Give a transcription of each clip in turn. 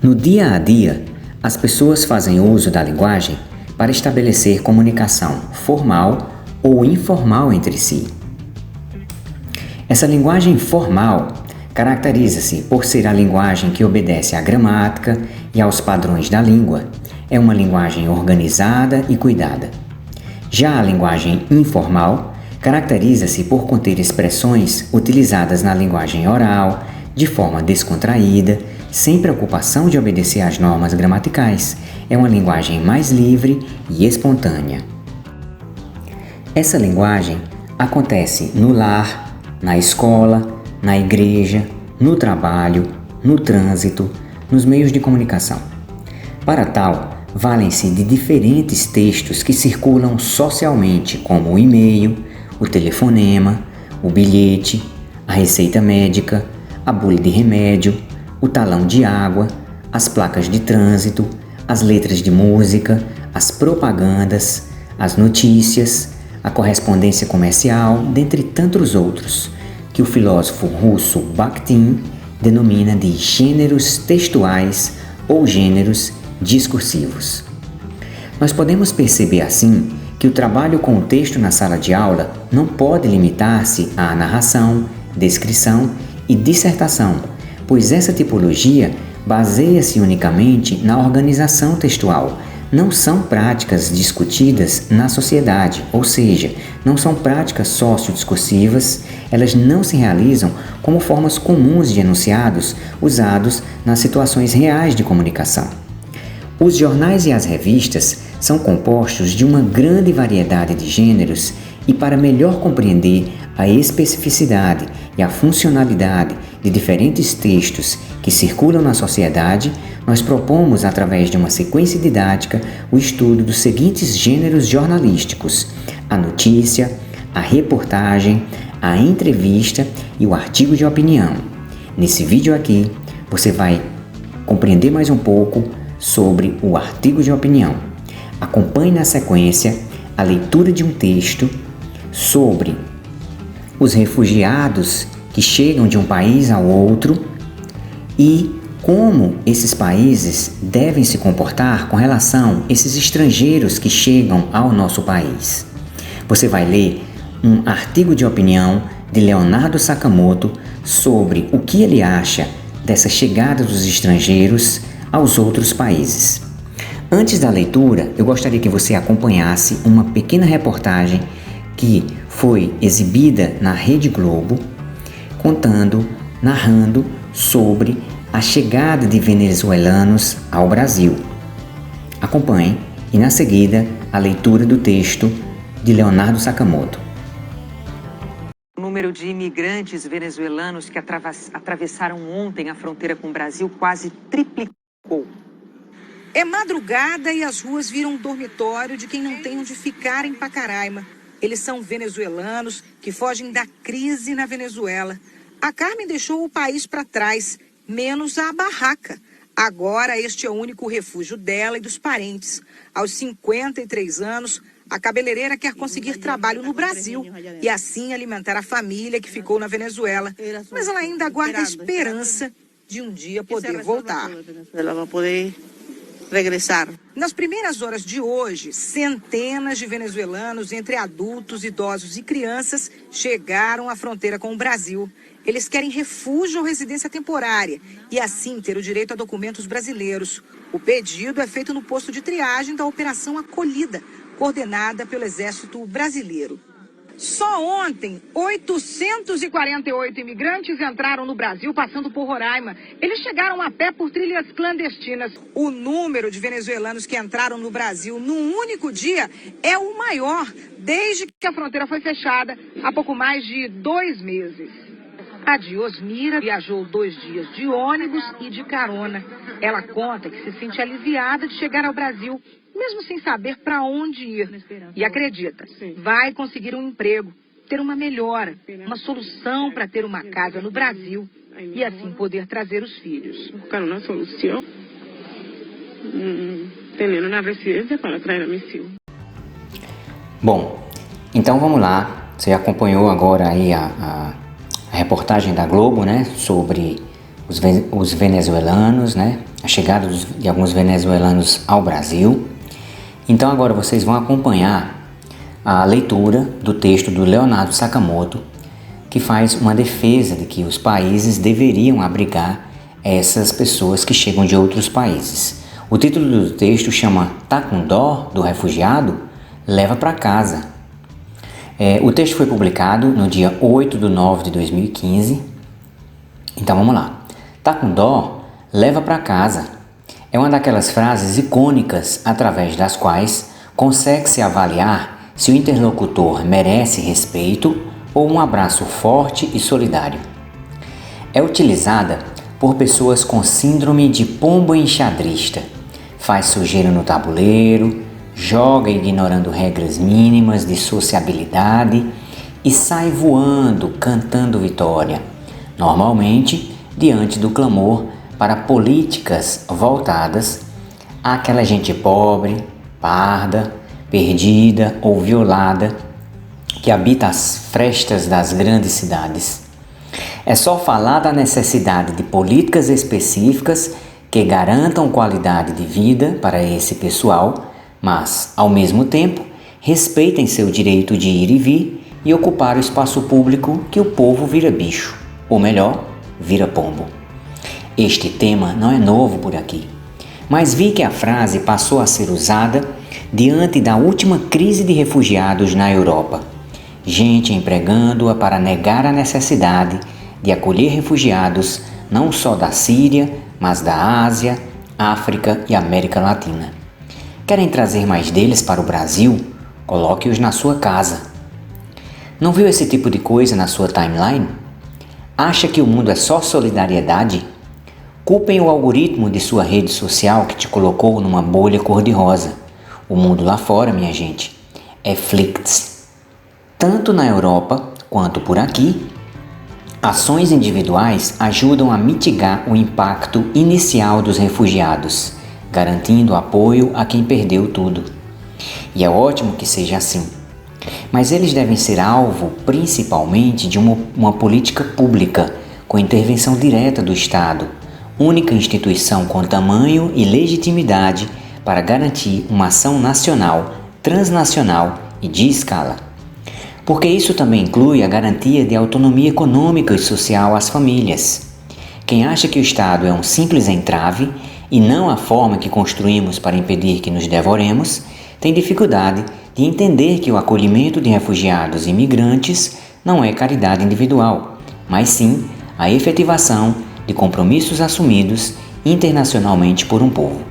No dia a dia, as pessoas fazem uso da linguagem para estabelecer comunicação formal ou informal entre si. Essa linguagem formal caracteriza-se por ser a linguagem que obedece à gramática e aos padrões da língua. É uma linguagem organizada e cuidada. Já a linguagem informal caracteriza-se por conter expressões utilizadas na linguagem oral, de forma descontraída, sem preocupação de obedecer às normas gramaticais. É uma linguagem mais livre e espontânea. Essa linguagem acontece no lar, na escola, na igreja, no trabalho, no trânsito, nos meios de comunicação. Para tal, valem-se de diferentes textos que circulam socialmente, como o e-mail, o telefonema, o bilhete, a receita médica, a bula de remédio, o talão de água, as placas de trânsito, as letras de música, as propagandas, as notícias, a correspondência comercial, dentre tantos outros, que o filósofo russo Bakhtin denomina de gêneros textuais ou gêneros discursivos. Nós podemos perceber assim que o trabalho com o texto na sala de aula não pode limitar-se à narração, descrição e dissertação, pois essa tipologia baseia-se unicamente na organização textual. Não são práticas discutidas na sociedade, ou seja, não são práticas sociodiscursivas, elas não se realizam como formas comuns de enunciados usados nas situações reais de comunicação. Os jornais e as revistas são compostos de uma grande variedade de gêneros e, para melhor compreender a especificidade e a funcionalidade de diferentes textos que circulam na sociedade, nós propomos, através de uma sequência didática, o estudo dos seguintes gêneros jornalísticos: a notícia, a reportagem, a entrevista e o artigo de opinião. Nesse vídeo aqui, você vai compreender mais um pouco sobre o artigo de opinião. Acompanhe na sequência a leitura de um texto sobre os refugiados que chegam de um país ao outro e como esses países devem se comportar com relação a esses estrangeiros que chegam ao nosso país. Você vai ler um artigo de opinião de Leonardo Sakamoto sobre o que ele acha dessa chegada dos estrangeiros aos outros países. Antes da leitura, eu gostaria que você acompanhasse uma pequena reportagem que foi exibida na Rede Globo, narrando sobre a chegada de venezuelanos ao Brasil. Acompanhe e, na seguida, a leitura do texto de Leonardo Sakamoto. O número de imigrantes venezuelanos que atravessaram ontem a fronteira com o Brasil quase triplicou. É madrugada e as ruas viram um dormitório de quem não tem onde ficar em Pacaraima. Eles são venezuelanos que fogem da crise na Venezuela. A Carmen deixou o país para trás, menos a barraca. Agora este é o único refúgio dela e dos parentes. Aos 53 anos, a cabeleireira quer conseguir trabalho no Brasil e assim alimentar a família que ficou na Venezuela. Mas ela ainda aguarda a esperança de um dia poder voltar. Nas primeiras horas de hoje, centenas de venezuelanos, entre adultos, idosos e crianças, chegaram à fronteira com o Brasil. Eles querem refúgio ou residência temporária e, assim, ter o direito a documentos brasileiros. O pedido é feito no posto de triagem da Operação Acolhida, coordenada pelo Exército Brasileiro. Só ontem, 848 imigrantes entraram no Brasil passando por Roraima. Eles chegaram a pé por trilhas clandestinas. O número de venezuelanos que entraram no Brasil num único dia é o maior desde que a fronteira foi fechada há pouco mais de 2 meses. A Diosmira viajou 2 dias de ônibus e de carona. Ela conta que se sente aliviada de chegar ao Brasil, mesmo sem saber para onde ir. E acredita, vai conseguir um emprego, ter uma melhora, uma solução para ter uma casa no Brasil e assim poder trazer os filhos. Buscar uma solução, tendo uma residência para trazer a meus filhos. Bom, então vamos lá. Você acompanhou agora aí a reportagem da Globo, né, sobre os venezuelanos, né? A chegada de alguns venezuelanos ao Brasil. Então agora vocês vão acompanhar a leitura do texto do Leonardo Sakamoto, que faz uma defesa de que os países deveriam abrigar essas pessoas que chegam de outros países. O título do texto chama Tá com dó do refugiado? Leva para casa. O texto foi publicado no dia 8/9/2015. Então vamos lá. Tá com dó? Leva para casa. É uma daquelas frases icônicas através das quais consegue-se avaliar se o interlocutor merece respeito ou um abraço forte e solidário. É utilizada por pessoas com síndrome de pombo enxadrista. Faz sujeira no tabuleiro, joga ignorando regras mínimas de sociabilidade e sai voando, cantando vitória, normalmente diante do clamor para políticas voltadas àquela gente pobre, parda, perdida ou violada que habita as frestas das grandes cidades. É só falar da necessidade de políticas específicas que garantam qualidade de vida para esse pessoal, mas, ao mesmo tempo, respeitem seu direito de ir e vir e ocupar o espaço público que o povo vira bicho, ou melhor, vira pombo. Este tema não é novo por aqui, mas vi que a frase passou a ser usada diante da última crise de refugiados na Europa. Gente empregando-a para negar a necessidade de acolher refugiados não só da Síria, mas da Ásia, África e América Latina. Querem trazer mais deles para o Brasil? Coloque-os na sua casa. Não viu esse tipo de coisa na sua timeline? Acha que o mundo é só solidariedade? Culpem o algoritmo de sua rede social que te colocou numa bolha cor-de-rosa. O mundo lá fora, minha gente, é Flix. Tanto na Europa quanto por aqui, ações individuais ajudam a mitigar o impacto inicial dos refugiados, garantindo apoio a quem perdeu tudo. E é ótimo que seja assim. Mas eles devem ser alvo principalmente de uma política pública, com intervenção direta do Estado, única instituição com tamanho e legitimidade para garantir uma ação nacional, transnacional e de escala. Porque isso também inclui a garantia de autonomia econômica e social às famílias. Quem acha que o Estado é um simples entrave e não a forma que construímos para impedir que nos devoremos, tem dificuldade de entender que o acolhimento de refugiados e imigrantes não é caridade individual, mas sim a efetivação de compromissos assumidos internacionalmente por um povo.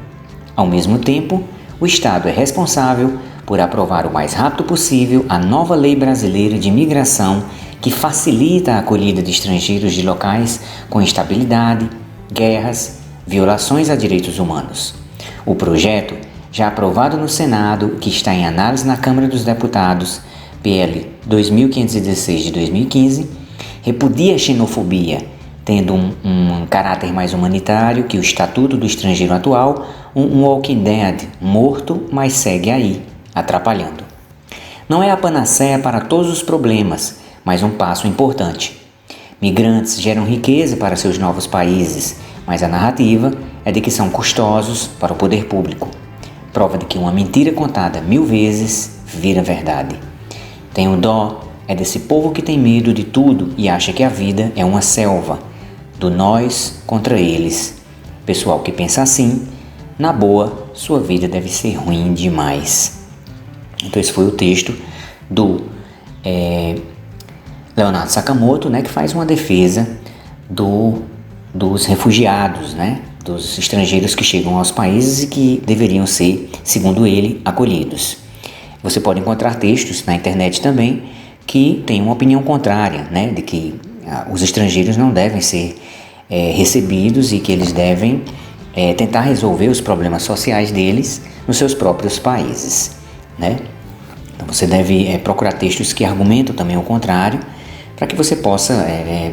Ao mesmo tempo, o Estado é responsável por aprovar o mais rápido possível a nova lei brasileira de imigração que facilita a acolhida de estrangeiros de locais com instabilidade, guerras, violações a direitos humanos. O projeto, já aprovado no Senado, que está em análise na Câmara dos Deputados, PL 2516 de 2015, repudia a xenofobia, tendo um caráter mais humanitário que o Estatuto do Estrangeiro atual, um Walking Dead, morto, mas segue aí, atrapalhando. Não é a panaceia para todos os problemas, mas um passo importante. Migrantes geram riqueza para seus novos países, mas a narrativa é de que são custosos para o poder público. Prova de que uma mentira contada 1000 vezes vira verdade. Tenho dó é desse povo que tem medo de tudo e acha que a vida é uma selva, do nós contra eles. Pessoal que pensa assim, na boa, sua vida deve ser ruim demais. Então esse foi o texto do Leonardo Sakamoto, né, que faz uma defesa dos refugiados, né, dos estrangeiros que chegam aos países e que deveriam ser, segundo ele, acolhidos. Você pode encontrar textos na internet também que têm uma opinião contrária, né, de que os estrangeiros não devem ser recebidos e que eles devem tentar resolver os problemas sociais deles nos seus próprios países, né? Então você deve procurar textos que argumentam também o contrário, para que você possa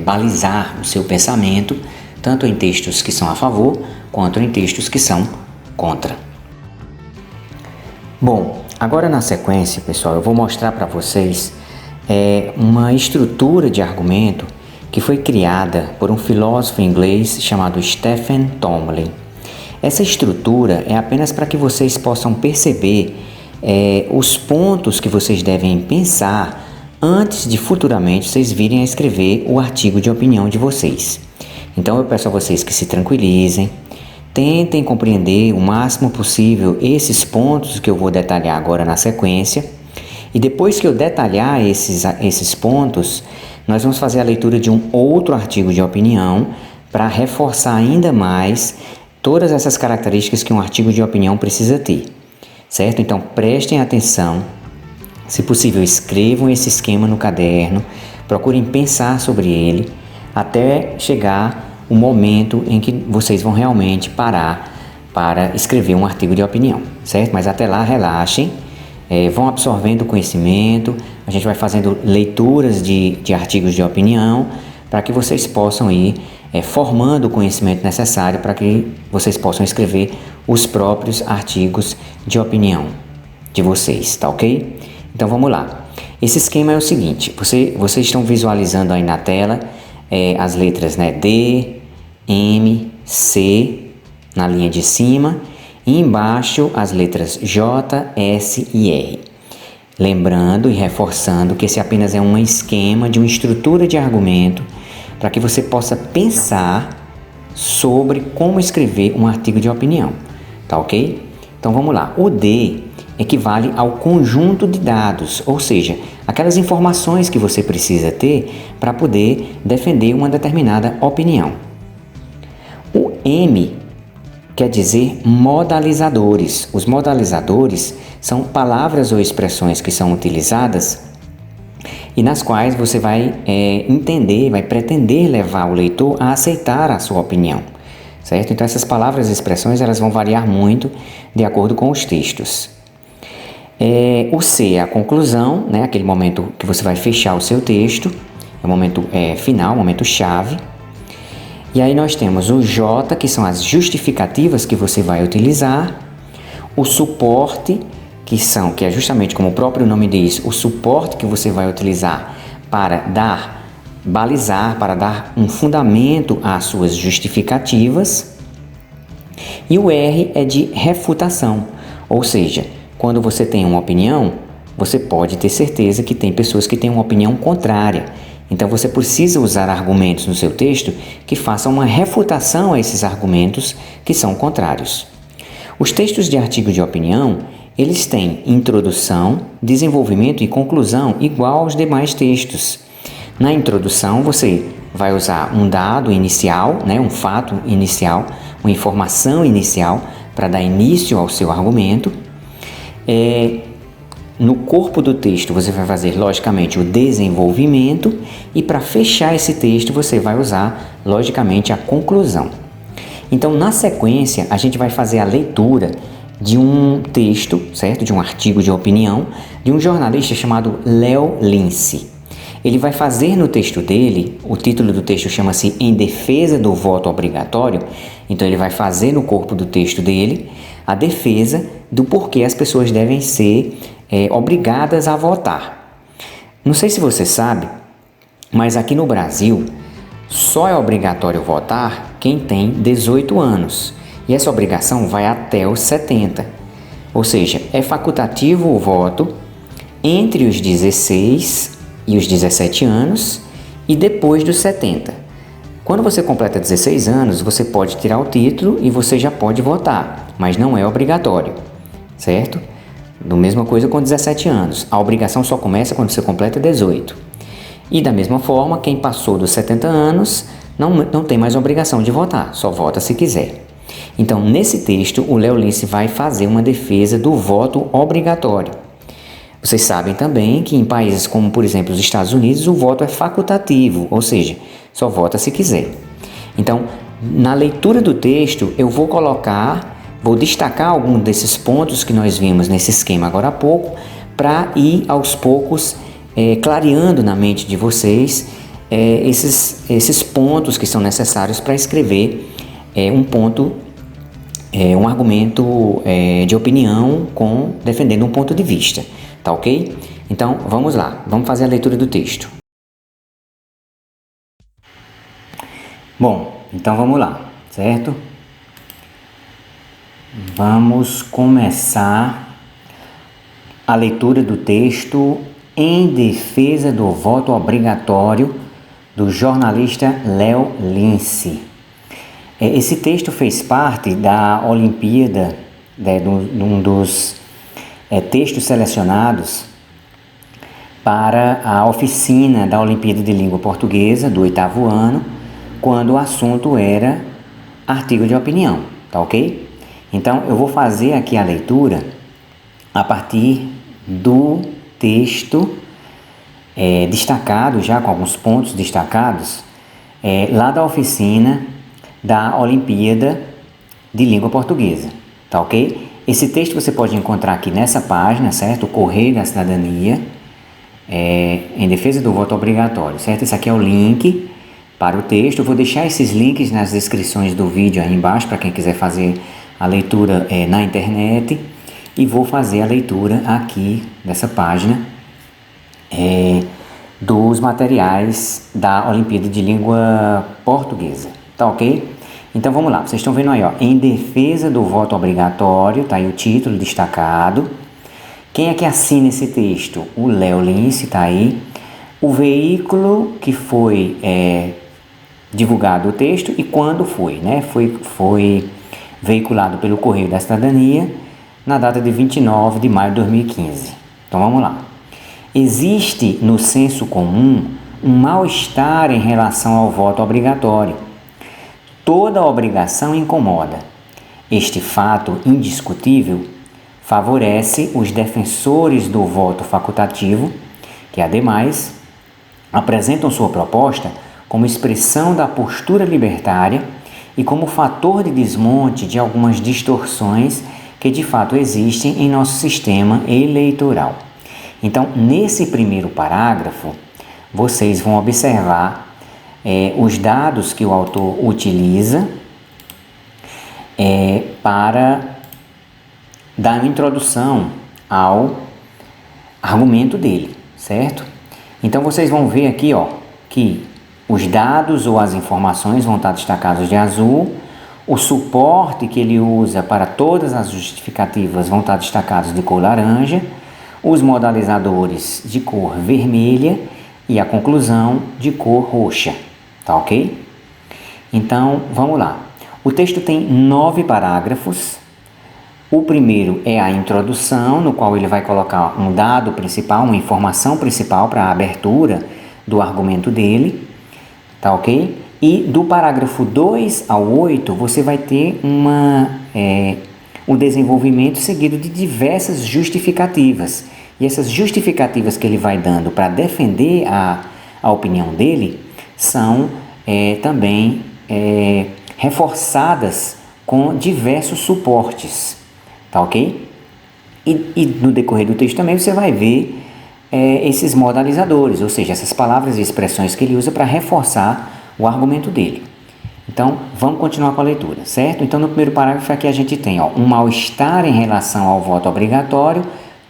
balizar o seu pensamento, tanto em textos que são a favor, quanto em textos que são contra. Bom, agora na sequência, pessoal, eu vou mostrar para vocês uma estrutura de argumento que foi criada por um filósofo inglês chamado Stephen Tomlin. Essa estrutura é apenas para que vocês possam perceber os pontos que vocês devem pensar antes de futuramente vocês virem a escrever o artigo de opinião de vocês. Então eu peço a vocês que se tranquilizem, tentem compreender o máximo possível esses pontos que eu vou detalhar agora na sequência, e depois que eu detalhar esses pontos, nós vamos fazer a leitura de um outro artigo de opinião para reforçar ainda mais todas essas características que um artigo de opinião precisa ter, certo? Então prestem atenção, se possível escrevam esse esquema no caderno, procurem pensar sobre ele até chegar o momento em que vocês vão realmente parar para escrever um artigo de opinião, certo? Mas até lá relaxem, vão absorvendo conhecimento, a gente vai fazendo leituras de artigos de opinião para que vocês possam ir formando o conhecimento necessário para que vocês possam escrever os próprios artigos de opinião de vocês, tá ok? Então vamos lá. Esse esquema é o seguinte, vocês estão visualizando aí na tela as letras, né, D, M, C na linha de cima e embaixo as letras J, S e R. Lembrando e reforçando que esse apenas é um esquema de uma estrutura de argumento para que você possa pensar sobre como escrever um artigo de opinião, tá ok? Então vamos lá, o D equivale ao conjunto de dados, ou seja, aquelas informações que você precisa ter para poder defender uma determinada opinião. O M quer dizer modalizadores. Os modalizadores são palavras ou expressões que são utilizadas e nas quais você vai entender, vai pretender levar o leitor a aceitar a sua opinião, certo? Então essas palavras e expressões elas vão variar muito de acordo com os textos. O C é a conclusão, né? Aquele momento que você vai fechar o seu texto, é o momento final, o momento chave. E aí nós temos o J, que são as justificativas que você vai utilizar, o suporte, que é justamente como o próprio nome diz, o suporte que você vai utilizar para balizar, para dar um fundamento às suas justificativas. E o R é de refutação, ou seja, quando você tem uma opinião, você pode ter certeza que tem pessoas que têm uma opinião contrária. Então você precisa usar argumentos no seu texto que façam uma refutação a esses argumentos que são contrários. Os textos de artigo de opinião, eles têm introdução, desenvolvimento e conclusão igual aos demais textos. Na introdução, você vai usar um dado inicial, né, um fato inicial, uma informação inicial para dar início ao seu argumento. No corpo do texto, você vai fazer, logicamente, o desenvolvimento e para fechar esse texto, você vai usar, logicamente, a conclusão. Então, na sequência, a gente vai fazer a leitura de um texto, certo? De um artigo de opinião de um jornalista chamado Léo Lince. Ele vai fazer no texto dele, o título do texto chama-se Em Defesa do Voto Obrigatório, então ele vai fazer no corpo do texto dele a defesa do porquê as pessoas devem ser obrigadas a votar. Não sei se você sabe, mas aqui no Brasil só é obrigatório votar quem tem 18 anos. E essa obrigação vai até os 70. Ou seja, é facultativo o voto entre os 16 e os 17 anos e depois dos 70. Quando você completa 16 anos, você pode tirar o título e você já pode votar, mas não é obrigatório, certo? Da mesma coisa com 17 anos. A obrigação só começa quando você completa 18. E da mesma forma, quem passou dos 70 anos não tem mais obrigação de votar, só vota se quiser. Então, nesse texto, o Léo Lince vai fazer uma defesa do voto obrigatório. Vocês sabem também que em países como, por exemplo, os Estados Unidos, o voto é facultativo, ou seja, só vota se quiser. Então, na leitura do texto, eu vou destacar algum desses pontos que nós vimos nesse esquema agora há pouco, para ir aos poucos clareando na mente de vocês esses pontos que são necessários para escrever um argumento de opinião defendendo um ponto de vista, tá ok? Então vamos lá, vamos fazer a leitura do texto. Bom, então vamos lá, certo? Vamos começar a leitura do texto Em Defesa do Voto Obrigatório, do jornalista Léo Lince. Esse texto fez parte da Olimpíada, de um dos textos selecionados para a oficina da Olimpíada de Língua Portuguesa do 8º ano, quando o assunto era artigo de opinião, tá ok? Então, eu vou fazer aqui a leitura a partir do texto destacado, já com alguns pontos destacados, lá da oficina da Olimpíada de Língua Portuguesa, tá ok? Esse texto você pode encontrar aqui nessa página, certo? O Correio da Cidadania, em defesa do voto obrigatório, certo? Esse aqui é o link para o texto. Eu vou deixar esses links nas descrições do vídeo aí embaixo para quem quiser fazer a leitura na internet, e vou fazer a leitura aqui dessa página dos materiais da Olimpíada de Língua Portuguesa, tá ok? Então vamos lá, vocês estão vendo aí, ó, Em Defesa do Voto Obrigatório, tá aí o título destacado. Quem é que assina esse texto? O Léo Lince, tá aí. O veículo que foi divulgado o texto e quando foi, né? Foi veiculado pelo Correio da Cidadania na data de 29 de maio de 2015. Então vamos lá. Existe no senso comum um mal-estar em relação ao voto obrigatório. Toda obrigação incomoda. Este fato indiscutível favorece os defensores do voto facultativo, que ademais apresentam sua proposta como expressão da postura libertária e como fator de desmonte de algumas distorções que de fato existem em nosso sistema eleitoral. Então, nesse primeiro parágrafo, vocês vão observar os dados que o autor utiliza para dar uma introdução ao argumento dele, certo? Então, vocês vão ver aqui, ó, que os dados ou as informações vão estar destacados de azul, o suporte que ele usa para todas as justificativas vão estar destacados de cor laranja, os modalizadores de cor vermelha e a conclusão de cor roxa, tá ok? Então, vamos lá. O texto tem 9 parágrafos. O primeiro é a introdução, no qual ele vai colocar um dado principal, uma informação principal para a abertura do argumento dele. Tá ok? E do parágrafo 2 ao 8, você vai ter um desenvolvimento seguido de diversas justificativas. E essas justificativas que ele vai dando para defender a opinião dele são também reforçadas com diversos suportes. Tá ok? E no decorrer do texto também você vai ver esses modalizadores, ou seja, essas palavras e expressões que ele usa para reforçar o argumento dele. Então, vamos continuar com a leitura, certo? Então, no primeiro parágrafo aqui a gente tem um mal-estar em relação ao voto obrigatório,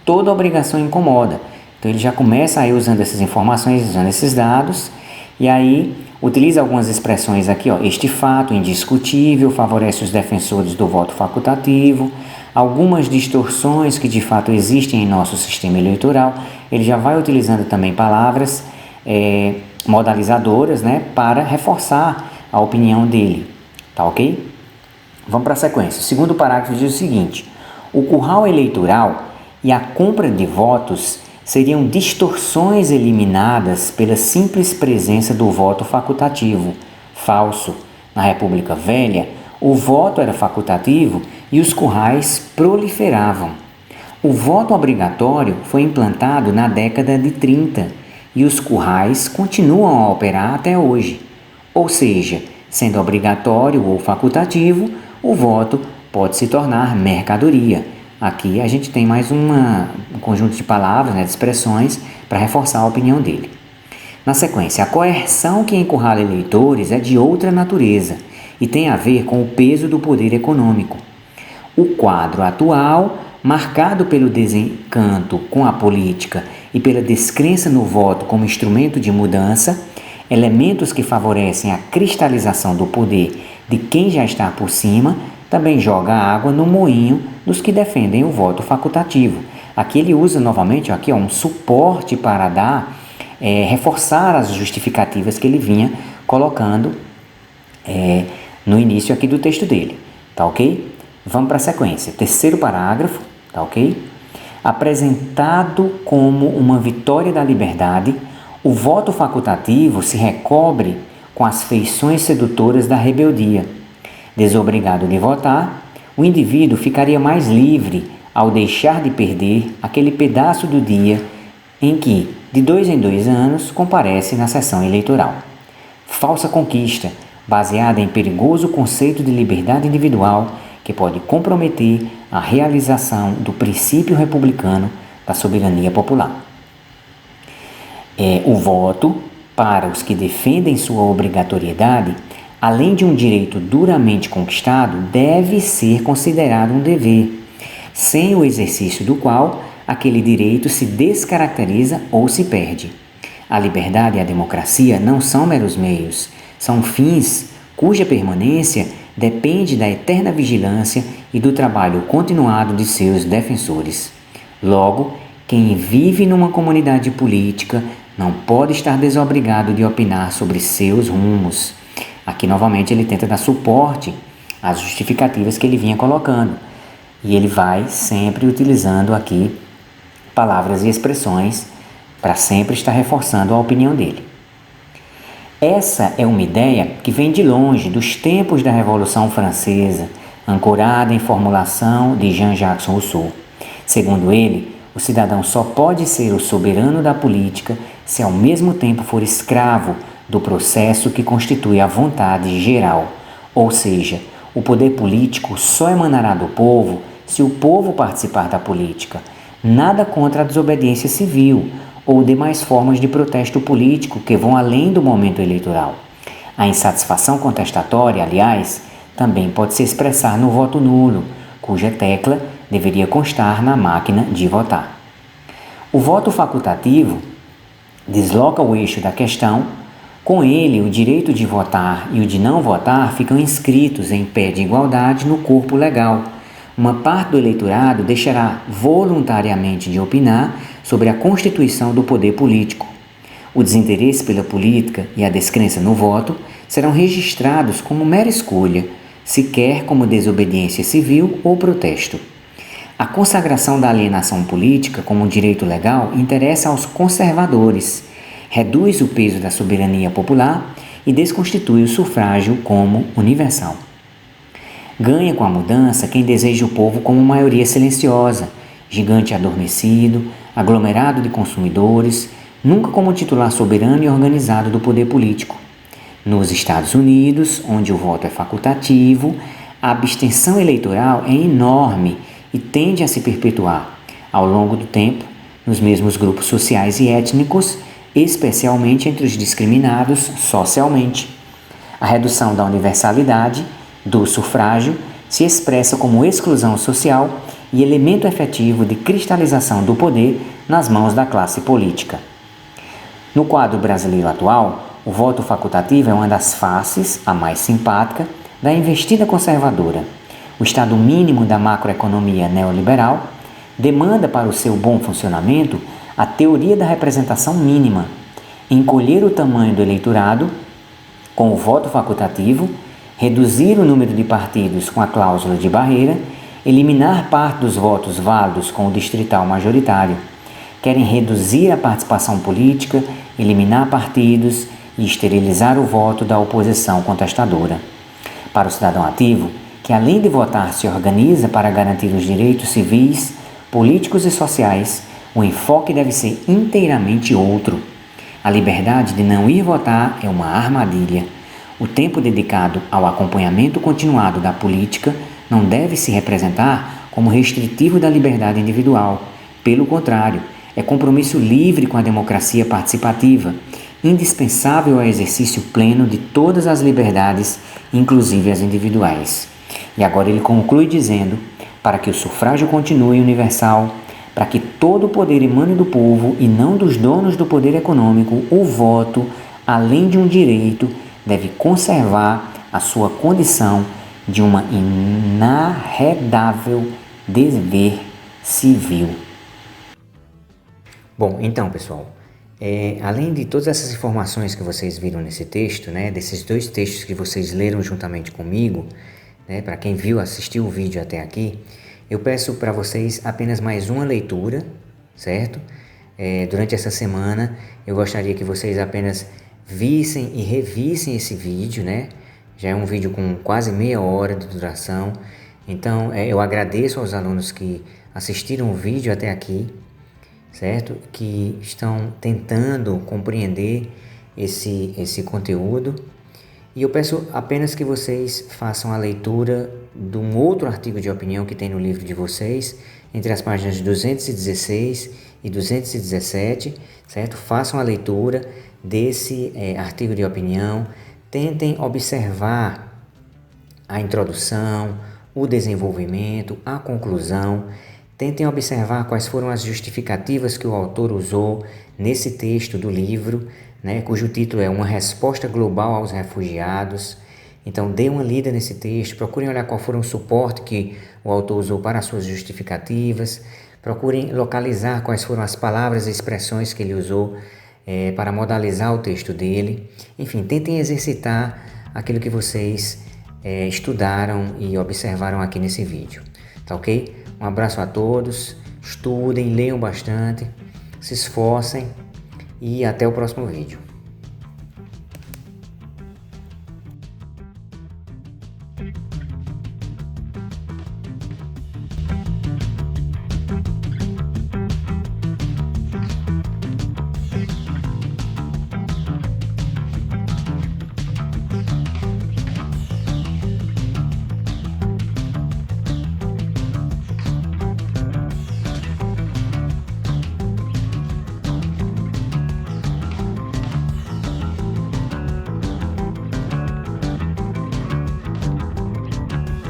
toda obrigação incomoda. Então, ele já começa aí usando essas informações, usando esses dados, e aí utiliza algumas expressões aqui, este fato indiscutível favorece os defensores do voto facultativo, algumas distorções que de fato existem em nosso sistema eleitoral. Ele já vai utilizando também palavras modalizadoras, né, para reforçar a opinião dele, tá ok? Vamos para a sequência. O segundo parágrafo diz o seguinte: o curral eleitoral e a compra de votos seriam distorções eliminadas pela simples presença do voto facultativo. Falso. Na República Velha, o voto era facultativo e os currais proliferavam. O voto obrigatório foi implantado na década de 30 e os currais continuam a operar até hoje. Ou seja, sendo obrigatório ou facultativo, o voto pode se tornar mercadoria. Aqui a gente tem mais um conjunto de palavras, de expressões, para reforçar a opinião dele. Na sequência, a coerção que encurrala eleitores é de outra natureza e tem a ver com o peso do poder econômico. O quadro atual, marcado pelo desencanto com a política e pela descrença no voto como instrumento de mudança, elementos que favorecem a cristalização do poder de quem já está por cima, também joga água no moinho dos que defendem o voto facultativo. Aqui ele usa novamente um suporte para reforçar as justificativas que ele vinha colocando no início aqui do texto dele, tá ok? Vamos para a sequência. Terceiro parágrafo, tá ok? Apresentado como uma vitória da liberdade, o voto facultativo se recobre com as feições sedutoras da rebeldia. Desobrigado de votar, o indivíduo ficaria mais livre ao deixar de perder aquele pedaço do dia em que, de 2 em 2 anos, comparece na sessão eleitoral. Falsa conquista, baseada em perigoso conceito de liberdade individual que pode comprometer a realização do princípio republicano da soberania popular. O voto, para os que defendem sua obrigatoriedade, além de um direito duramente conquistado, deve ser considerado um dever, sem o exercício do qual aquele direito se descaracteriza ou se perde. A liberdade e a democracia não são meros meios, são fins cuja permanência depende da eterna vigilância e do trabalho continuado de seus defensores. Logo, quem vive numa comunidade política não pode estar desobrigado de opinar sobre seus rumos. Aqui, novamente, ele tenta dar suporte às justificativas que ele vinha colocando. E ele vai sempre utilizando aqui palavras e expressões para sempre estar reforçando a opinião dele. Essa é uma ideia que vem de longe, dos tempos da Revolução Francesa, ancorada em formulação de Jean-Jacques Rousseau. Segundo ele, o cidadão só pode ser o soberano da política se ao mesmo tempo for escravo do processo que constitui a vontade geral, ou seja, o poder político só emanará do povo se o povo participar da política. Nada contra a desobediência civil ou demais formas de protesto político que vão além do momento eleitoral. A insatisfação contestatória, aliás, também pode se expressar no voto nulo, cuja tecla deveria constar na máquina de votar. O voto facultativo desloca o eixo da questão. Com ele, o direito de votar e o de não votar ficam inscritos em pé de igualdade no corpo legal. Uma parte do eleitorado deixará voluntariamente de opinar sobre a constituição do poder político. O desinteresse pela política e a descrença no voto serão registrados como mera escolha, sequer como desobediência civil ou protesto. A consagração da alienação política como um direito legal interessa aos conservadores, reduz o peso da soberania popular e desconstitui o sufrágio como universal. Ganha com a mudança quem deseja o povo como maioria silenciosa, gigante adormecido, aglomerado de consumidores, nunca como titular soberano e organizado do poder político. Nos Estados Unidos, onde o voto é facultativo, a abstenção eleitoral é enorme e tende a se perpetuar, ao longo do tempo, nos mesmos grupos sociais e étnicos, especialmente entre os discriminados socialmente. A redução da universalidade do sufrágio se expressa como exclusão social e elemento efetivo de cristalização do poder nas mãos da classe política. No quadro brasileiro atual, o voto facultativo é uma das faces, a mais simpática, da investida conservadora. O estado mínimo da macroeconomia neoliberal demanda para o seu bom funcionamento a teoria da representação mínima, encolher o tamanho do eleitorado com o voto facultativo, reduzir o número de partidos com a cláusula de barreira, eliminar parte dos votos válidos com o distrital majoritário. Querem reduzir a participação política, eliminar partidos e esterilizar o voto da oposição contestadora. Para o cidadão ativo, que além de votar se organiza para garantir os direitos civis, políticos e sociais, o enfoque deve ser inteiramente outro. A liberdade de não ir votar é uma armadilha. O tempo dedicado ao acompanhamento continuado da política não deve se representar como restritivo da liberdade individual. Pelo contrário, é compromisso livre com a democracia participativa, indispensável ao exercício pleno de todas as liberdades, inclusive as individuais. E agora ele conclui dizendo, para que o sufrágio continue universal, para que todo o poder emane do povo e não dos donos do poder econômico, o voto além de um direito, deve conservar a sua condição de uma inarredável dever civil. Bom, então, pessoal, além de todas essas informações que vocês viram nesse texto, né, desses 2 textos que vocês leram juntamente comigo, né, para quem assistiu o vídeo até aqui, eu peço para vocês apenas mais uma leitura, certo? Durante essa semana, eu gostaria que vocês apenas vissem e revissem esse vídeo, né? Já é um vídeo com quase meia hora de duração. Então, eu agradeço aos alunos que assistiram o vídeo até aqui, certo? Que estão tentando compreender esse conteúdo. E eu peço apenas que vocês façam a leitura de um outro artigo de opinião que tem no livro de vocês, entre as páginas 216 e 217, certo? Façam a leitura desse artigo de opinião, tentem observar a introdução, o desenvolvimento, a conclusão, tentem observar quais foram as justificativas que o autor usou nesse texto do livro, né, cujo título é Uma Resposta Global aos Refugiados. Então, dê uma lida nesse texto, procurem olhar qual foi o suporte que o autor usou para as suas justificativas, procurem localizar quais foram as palavras e expressões que ele usou para modalizar o texto dele. Enfim, tentem exercitar aquilo que vocês estudaram e observaram aqui nesse vídeo, tá ok? Um abraço a todos, estudem, leiam bastante, se esforcem e até o próximo vídeo.